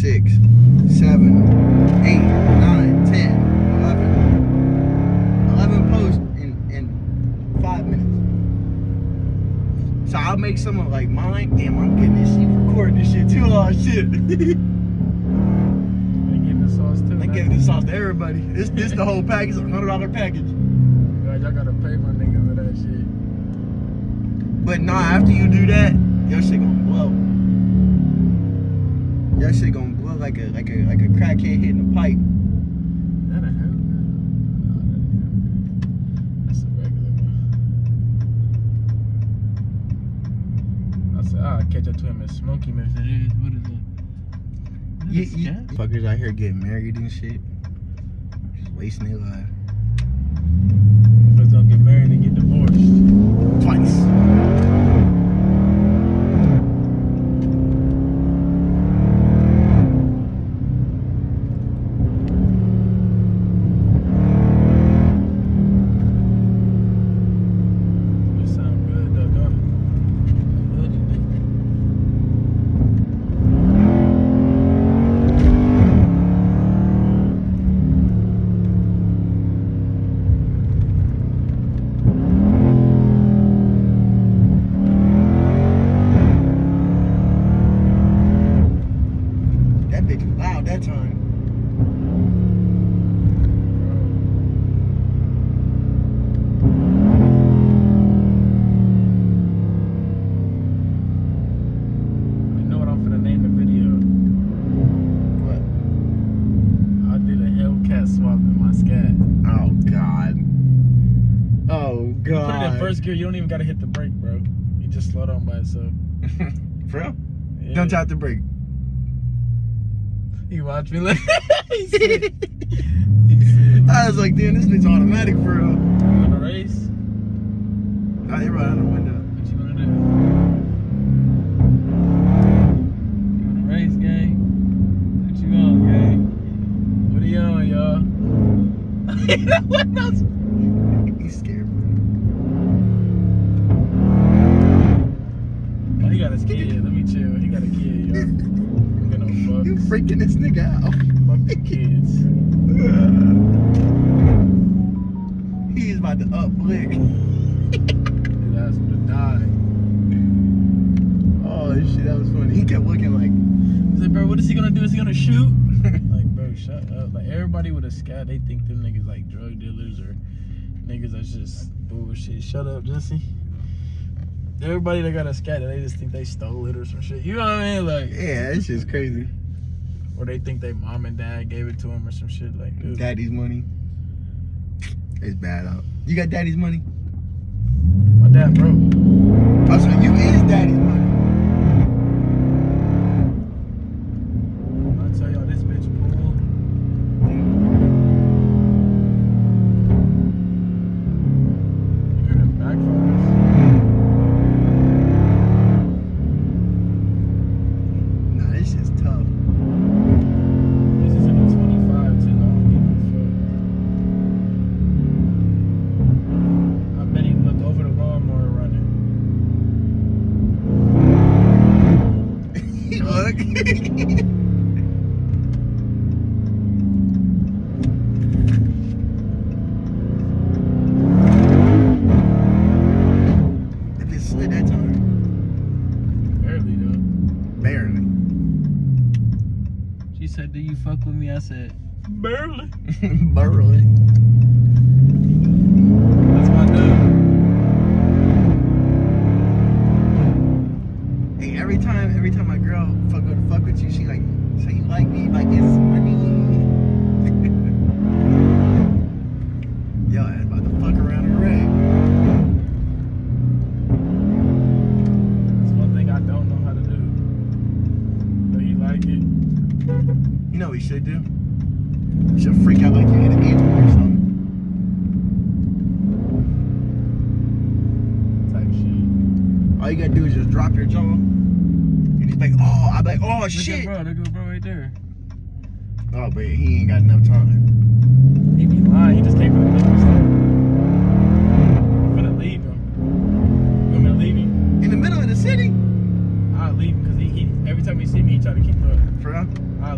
6, 7, 8, 9, 10, 11 posts in 5 minutes. So I'll make someone like mine. Damn, I'm getting this shit, recording this shit too. Oh shit. They giving the sauce too. They giving the sauce to everybody. This the whole package, $100 package. God, y'all gotta pay my niggas for that shit. But nah, after you do that, your shit gonna blow. Your shit gonna blow like a crackhead hitting a pipe. Is that a Hellcat? No, that's a regular one. I said, I'll catch up to him and smoke him if it is. What is it? Fuckers out here getting married and shit. Just wasting their life. Folks don't get married and get divorced. Twice. Loud that time. You know what I'm finna name the video? What? I did a Hellcat swap in my Scat. Oh god. Oh Put it in god. first gear, you don't even gotta hit the brake, bro. You just slow down by itself. For real? Yeah. Don't tap the brake. He watched me like he said. I was like, damn, this bitch automatic for real. You wanna race? Nah, they right out the window. What you wanna do? You wanna race, gang? What you on, gang? What are you on, y'all? What else? He's scared. Oh, he got his kid. Let me chill. He got a kid, y'all. You freaking this nigga out. Fuck the kids. He's about to uplick. His ass would have died. Oh shit, that was funny. He kept looking like, He's like, bro, what is he gonna do? Is he gonna shoot? Like, bro, shut up. Like, everybody with a Scat, they think them niggas like drug dealers or niggas that's just bullshit. Shut up, Jesse. Everybody that got a Scat, they just think they stole it or some shit. You know what I mean? Like, yeah, it's just crazy. or they think they mom and dad gave it to him or some shit. Like, dude. Daddy's money. It's bad out. You got daddy's money? My dad broke. Oh, so you is daddy's money. I tell y'all, this bitch pool. You hear them backfires? Nah, this shit's tough. This is in the 25 too. I don't give a fuck. I bet he looked over the lawnmower running. Look. If it slid that time. Barely though. Barely. She said, "Do you fuck with me?" I said, "Barely." Barely. That's my dude. Hey, every time my girl go to fuck with you, she like, so you like me? Like, it's money. Yo, I'm about to fuck around in red. That's one thing I don't know how to do. But he like it. You know what you should do? You should freak out like you hit an animal or something. Type shit. All you gotta do is just drop your jaw. And he's like, oh, I'm like, oh shit. Look at bro right there. Oh, but he ain't got enough time. He be lying. He just came from the liquor store. I'm gonna leave him. You want me to leave him? In the middle of the city? I'll leave him because he every time he see me, he try to keep up. For real? I'll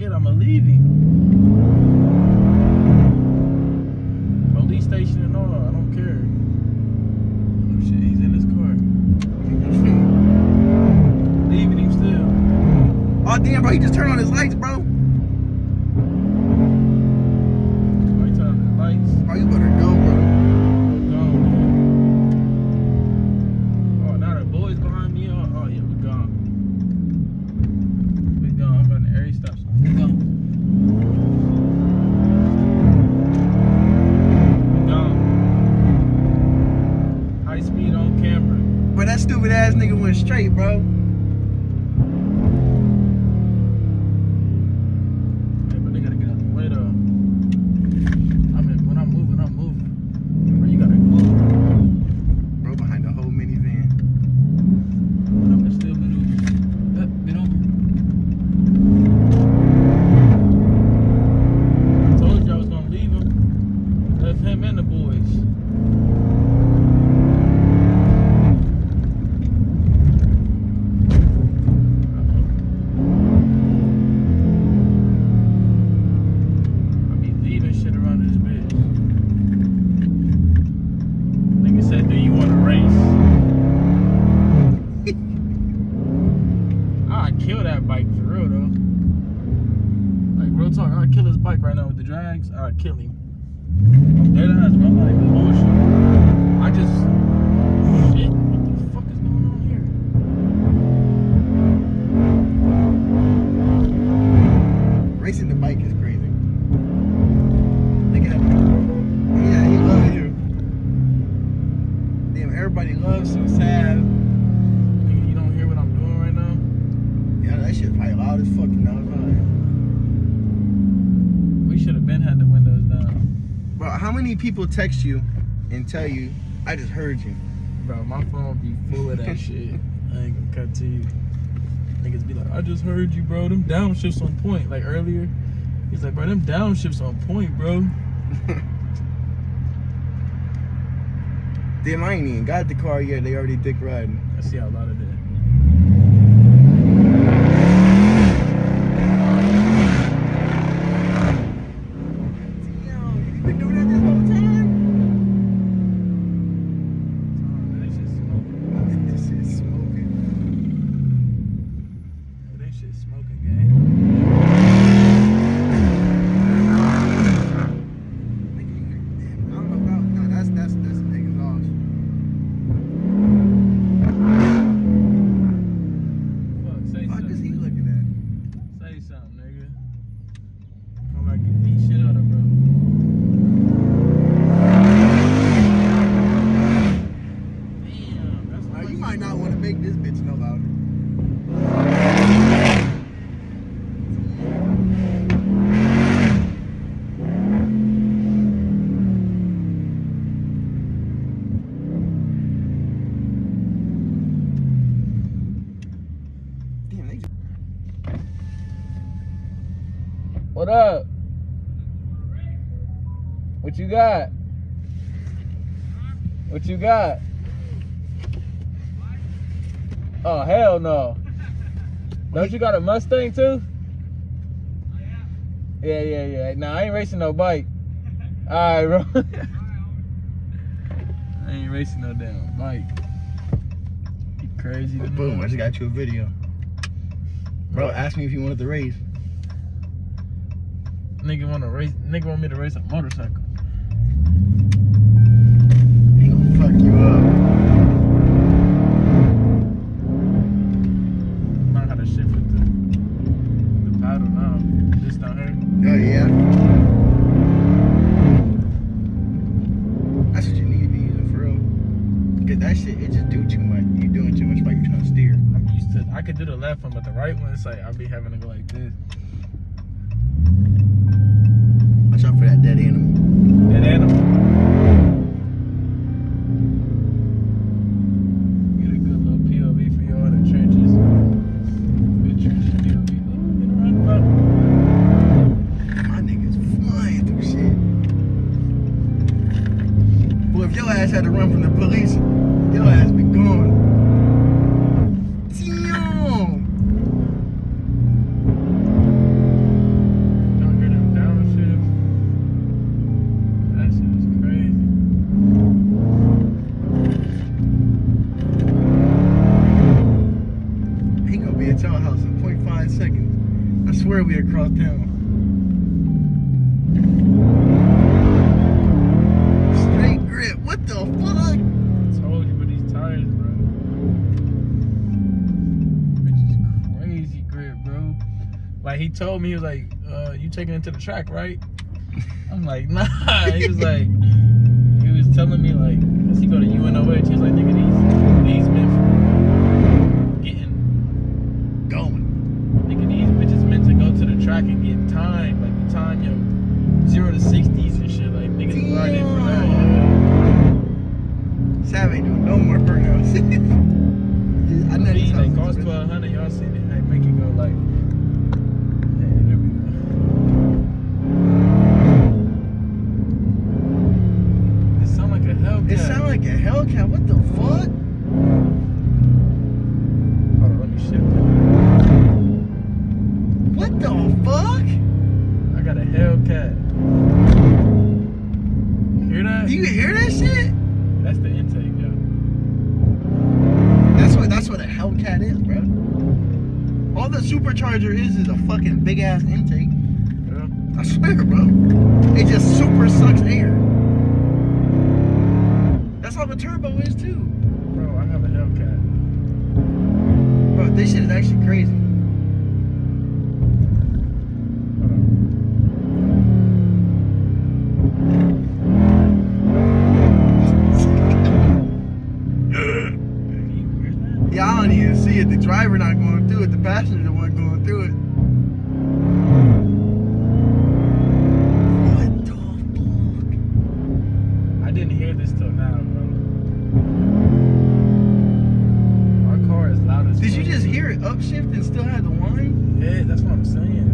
forget, I'ma leave him. Police station and all, I don't care. Oh shit, he's in his car. Leaving him still. Oh damn, bro, he just turned on his lights, bro. Oh, he turned on his lights. Oh, you better go, bro. Oh, now the boys behind me. Oh yeah, we're gone. We're gone. I'm running area stop sign. We're gone. We're gone. High speed on camera. But that stupid ass nigga went straight, bro. Hey, but they gotta get out the way though. When I'm moving, I'm moving. Bro, you gotta move. Bro, behind the whole minivan. I'm still been over. Been over. I told you I was gonna leave him. Left him and the boys. I be leaving shit around this bitch. Nigga said, do you want to race? I'd kill that bike for real though. Like real talk, I'd kill his bike right now with the drags. I'd kill him. I'm dead ass, bro. I'm not even bullshit. I just shit. What the fuck is going on here? Racing the bike is crazy. Look at him. Yeah, he loves you. Damn, everybody loves you, sad. Nigga, you don't hear what I'm doing right now? Yeah, that shit probably loud as fuck now. We should have been had the windows down. Bro, how many people text you and tell you, I just heard you? Bro, my phone be full of that shit. I ain't gonna cut to you. Niggas be like, I just heard you, bro. Them downshifts on point. Like earlier, he's like, bro, them downshifts on point, bro. Damn, I ain't even got the car yet. They already dick riding. I see how a lot of that. Damn, you been doing that this whole time? That shit smoking. This shit's smoking. That shit smoking, gang. I don't know about, no, that's the exhaust. Fuck, say Fuck is something. he looking at? Say something, nigga. Come back and beat shit out of bro. Damn, that's Now, you might not want to make this bitch no louder. Damn, they just... What up? What you got? What you got? Oh, hell no. Don't you got a Mustang too? Yeah. Nah, I ain't racing no bike. Alright, bro. I ain't racing no damn bike. You crazy. Boom, I just got you a video. Bro, ask me if you wanted to race. Nigga want me to race a motorcycle. He gonna fuck you up. Learn how to shift with the paddle now. This down here. Oh, yeah? That's what you need to be using for real. Cause that shit, it just do too much. You doing too much like you're trying to steer. I'm used to. I could do the left one, but the right one, it's like I'll be having to go like this. Watch out for that dead animal. That animal. Get a good little POV for y'all in the trenches. Good trenches POV. Ooh, get around about. My niggas flying through shit. Boy, if your ass had to run from the police, your ass be gone. Damn! he told me, he was like, you taking it to the track, right? I'm like, nah. He was telling me, like, cause he go to UNOH. He was like, nigga, these meant for getting Going. nigga, these bitches meant to go to the track and get time. Like, you time your 0 to 60s and shit. Like, niggas is already in for that. Yeah. Sav ain't doing no more burnouts. I know These, these they houses cost are- $1,200. Y'all seen it? They make it go like, yeah, there we go. It sound like a Hellcat. It sound like a Hellcat. What the fuck? Hold on, let me shift it. What the fuck? I got a Hellcat. Hear that? You hear that shit? That's the intake, yo. That's what a Hellcat is, bro. All the supercharger is a fucking big ass intake. Yeah. I swear, bro. It just super sucks air. That's all the turbo is too. Bro, I have a Hellcat. Bro, this shit is actually crazy. Hold on. Yeah, I don't even see it. The driver not going through it. The passenger the one going through it. What the fuck? I didn't hear this till now, bro. Our car is loud as Did you fuck. just hear it upshift and still have the whine? Yeah, that's what I'm saying.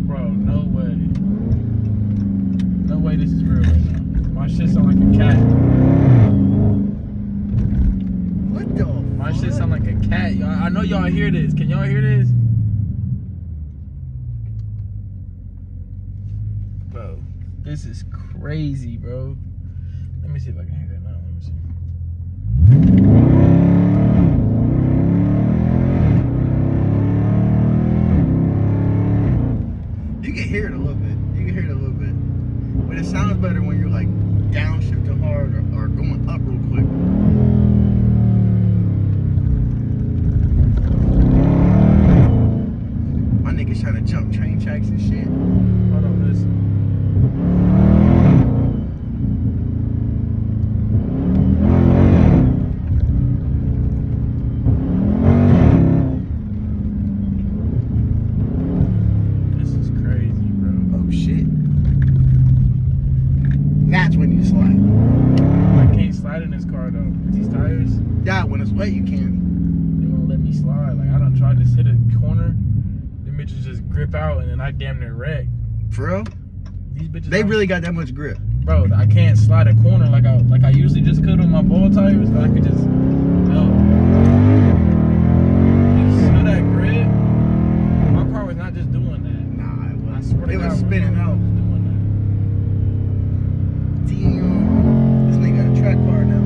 Bro, no way. No way this is real right now. My shit sound like a cat. What the My fuck? shit sound like a cat, y'all. I know y'all hear this. Can y'all hear this? Bro, this is crazy, bro. Let me see if I can hear that now. Let me see. You can hear it a little bit. You can hear it a little bit. But it sounds better when you're like downshifting hard or going up real quick. My niggas trying to jump train tracks and shit. Hold on, listen. This is crazy, bro. Oh shit. That's when you slide. I can't slide in this car though. These tires, Yeah, when it's wet you can. they won't let me slide. Like I done tried to hit a corner, the bitches just grip out and then I damn near wreck. For real? These bitches, They really got that much grip. bro. I can't slide a corner like I usually just could on my ball tires. But I could just no. You feel that grip? My car was not just doing that. Nah, it I was. swear to It God, was my spinning car out. was doing Damn. This nigga got a track car now.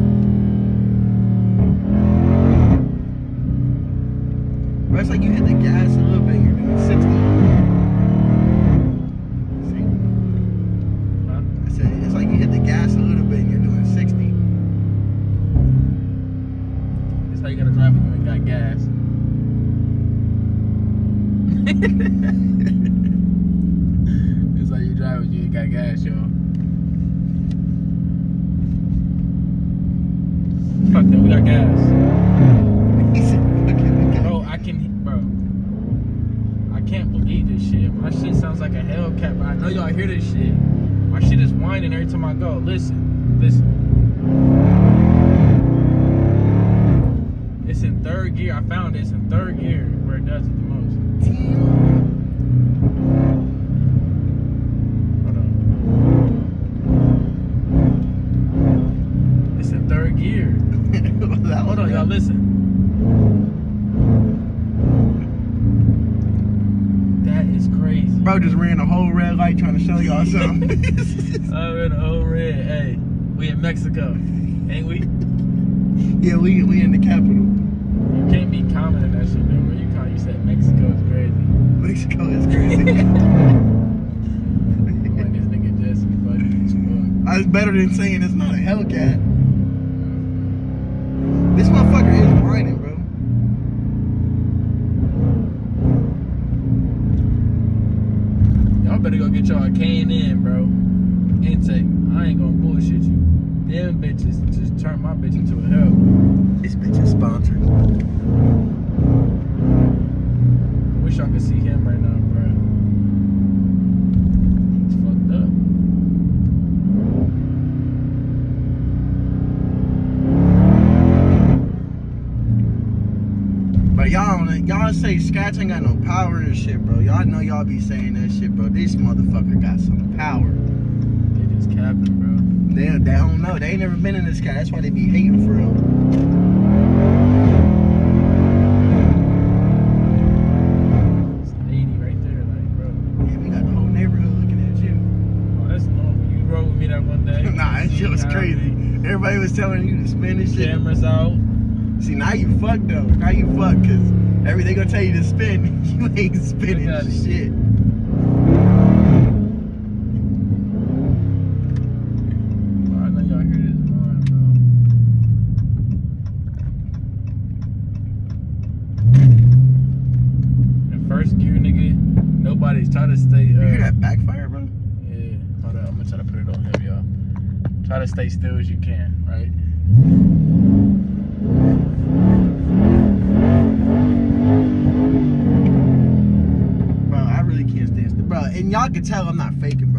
Bro, it's like you hit the gas a little bit, you're doing 60. See? that. Huh? I said, it's like you hit the gas a little bit and you're doing 60. That's how you gotta drive when you ain't got gas. That's how you drive when you ain't got gas, y'all. Fuck that, we got gas. He said, fucking gas. Bro, I can't believe this shit. My shit sounds like a Hellcat, but I know y'all hear this shit. My shit is whining every time I go. Listen. It's in third gear. I found it's in third gear where it does it the most. Damn. Hold on. It's in third gear. That Hold was on, y'all, listen. That is crazy. Bro just ran a whole red light trying to show y'all something. I'm in old red. Hey, we in Mexico, ain't we? Yeah, we in the capital. You can't be commenting that shit though, bro. You said Mexico is crazy. Mexico is crazy. Like this nigga Jesse funny as fuck. That's better than saying it's not a Hellcat. better go get y'all a K&N, bro. Intake. I ain't gonna bullshit you. Them bitches just turned my bitch into a hell. This bitch is sponsored. I wish I could see him right now, bro. He's fucked up. But y'all say Scatapck ain't got no power and shit, bro. Y'all know y'all be saying that shit, bro. This motherfucker got some power. They just capping, bro. They don't know. They ain't never been in this guy. That's why they be hating for real. It's 80 right there, like, bro. Yeah, we got the whole neighborhood looking at you. Oh, that's normal. You rode with me that one day. Nah, that shit was crazy. Everybody was telling you to spin this shit. Cameras out. See, now you fucked though. Now you fucked because everything gonna tell you to spin. You ain't spinning Look at it. shit. I know y'all hear this horn, bro. In first gear, nigga, nobody's trying to stay. You hear that backfire, bro? Yeah, hold on. I'm gonna try to put it on him, y'all. Try to stay still as you can, right? Bro, I really can't stand still. Bro, and y'all can tell I'm not faking